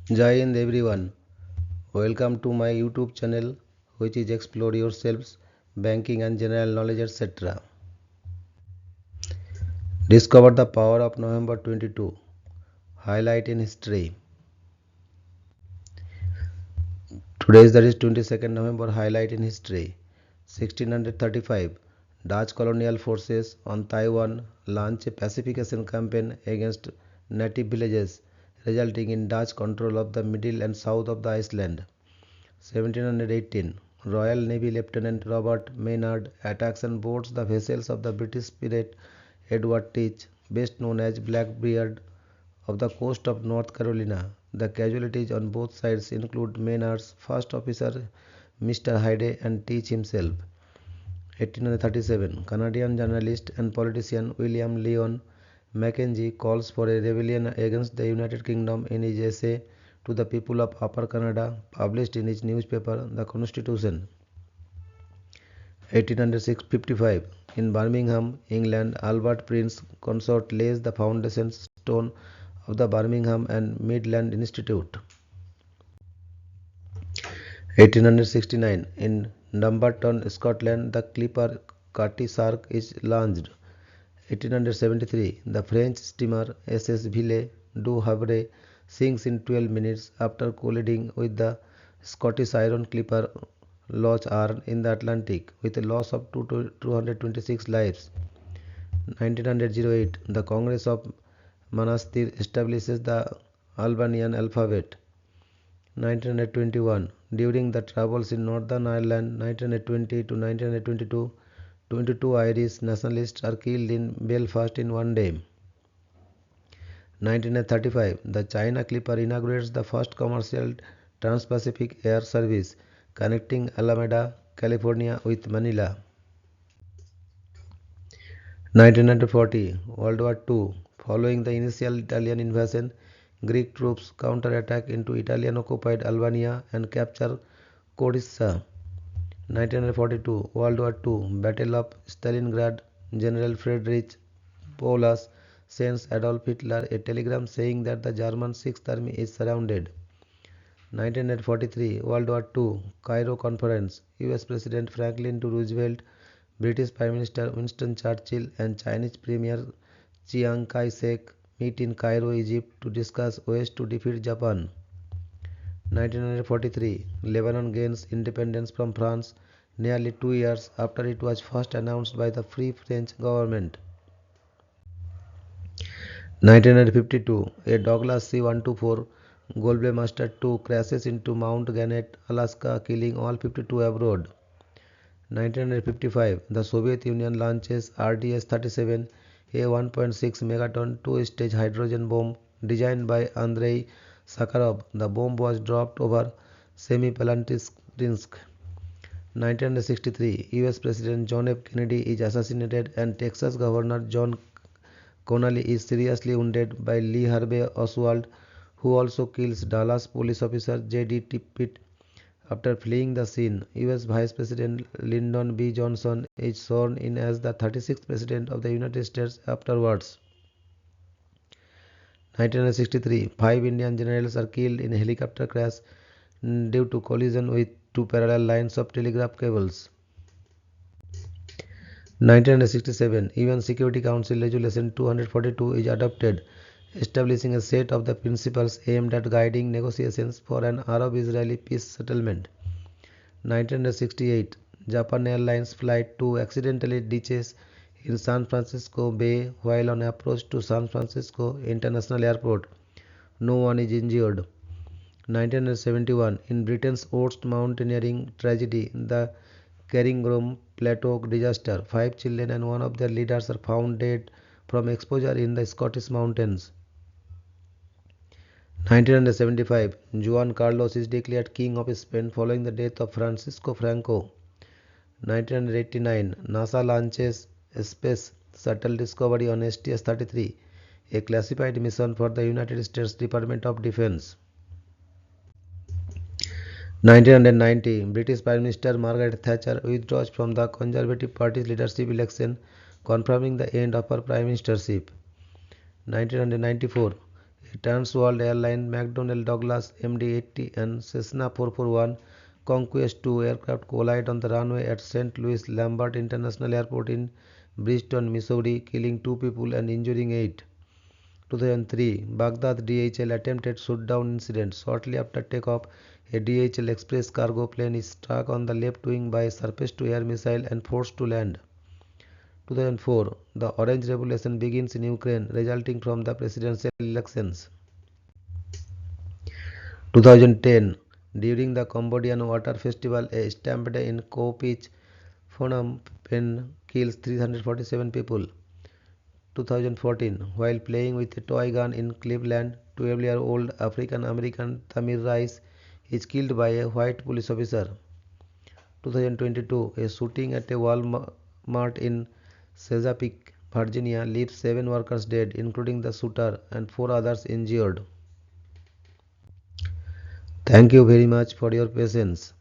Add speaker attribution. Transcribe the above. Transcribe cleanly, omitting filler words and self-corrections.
Speaker 1: Jai Hind everyone. Welcome to my YouTube channel which is Explore Yourselves, Banking and General Knowledge etc. Discover the power of November 22. Highlight in history. Today is that is 22nd November. Highlight in history. 1635. Dutch colonial forces on Taiwan launch a pacification campaign against native villages, resulting in Dutch control of the middle and south of the island. 1718. Royal Navy Lieutenant Robert Maynard attacks and boards the vessels of the British pirate Edward Teach, best known as Blackbeard, of the coast of North Carolina. The casualties on both sides include Maynard's first officer, Mr. Hyde, and Teach himself. 1837. Canadian journalist and politician William Lyon Mackenzie calls for a rebellion against the United Kingdom in his essay to the people of Upper Canada, published in his newspaper, The Constitution. 1855. In Birmingham, England, Albert Prince Consort lays the foundation stone of the Birmingham and Midland Institute. 1869. In Dumbarton, Scotland, the clipper Curtis Ark is launched. 1873. The French steamer SS Ville du Havre sinks in 12 minutes after colliding with the Scottish iron clipper Loch Arn in the Atlantic, with a loss of 226 lives. 1908. The Congress of Monastir establishes the Albanian alphabet. 1921. During the troubles in Northern Ireland 1920 to 1922, 22 Irish nationalists are killed in Belfast in one day. 1935. The China Clipper inaugurates the first commercial trans-Pacific air service connecting Alameda, California with Manila. 1940. World War II. Following the initial Italian invasion, Greek troops counterattack into Italian-occupied Albania and capture Korissa. 1942. World War II. Battle of Stalingrad. General Friedrich Paulus sends Adolf Hitler a telegram saying that the German Sixth Army is surrounded. 1943. World War II. Cairo Conference. US President Franklin D. Roosevelt, British Prime Minister Winston Churchill, and Chinese Premier Chiang Kai-shek meet in Cairo, Egypt to discuss ways to defeat Japan. 1943. Lebanon gains independence from France nearly 2 years after it was first announced by the Free French government. 1952. A Douglas C-124 Goldmaster II crashes into Mount Gannett, Alaska, killing all 52 aboard. 1955. The Soviet Union launches RDS-37, a 1.6 megaton two-stage hydrogen bomb designed by Andrei Sakharov. The bomb was dropped over Semipalatinsk. 1963. US President John F. Kennedy is assassinated and Texas Governor John Connally is seriously wounded by Lee Harvey Oswald, who also kills Dallas police officer J.D. Tippit after fleeing the scene. US Vice President Lyndon B. Johnson is sworn in as the 36th President of the United States afterwards. 1963. 5 Indian generals are killed in a helicopter crash due to collision with two parallel lines of telegraph cables. 1967. UN Security Council Resolution 242 is adopted, establishing a set of the principles aimed at guiding negotiations for an Arab-Israeli peace settlement. 1968. Japan Airlines Flight 2 accidentally ditches in San Francisco Bay while on approach to San Francisco International Airport. No one is injured. 1971. In Britain's worst mountaineering tragedy, the Cairngorm Plateau disaster, 5 children and one of their leaders are found dead from exposure in the Scottish mountains. 1975. Juan Carlos is declared King of Spain following the death of Francisco Franco. 1989. NASA launches a space shuttle Discovery on STS-33, a classified mission for the United States Department of Defense. 1990. British Prime Minister Margaret Thatcher withdraws from the Conservative Party's leadership election, confirming the end of her prime ministership. 1994. A Trans World Airline McDonnell Douglas MD-80 and Cessna 441 Conquest 2 aircraft collide on the runway at St. Louis Lambert International Airport in Bridgeton, Missouri, killing 2 people and injuring 8. 2003 Baghdad DHL attempted shoot-down incident. Shortly after takeoff, a DHL Express cargo plane is struck on the left wing by a surface-to-air missile and forced to land. 2004 The Orange Revolution begins in Ukraine, resulting from the presidential elections. 2010 During the Cambodian Water Festival, a stampede in Kopich, Phnom Penh kills 347 people. 2014 While playing with a toy gun in Cleveland, 12-year-old African American Tamir Rice is killed by a white police officer. 2022 A shooting at a Walmart in Chesapeake, Virginia leaves 7 workers dead, including the shooter, and 4 others injured. Thank you very much for your patience.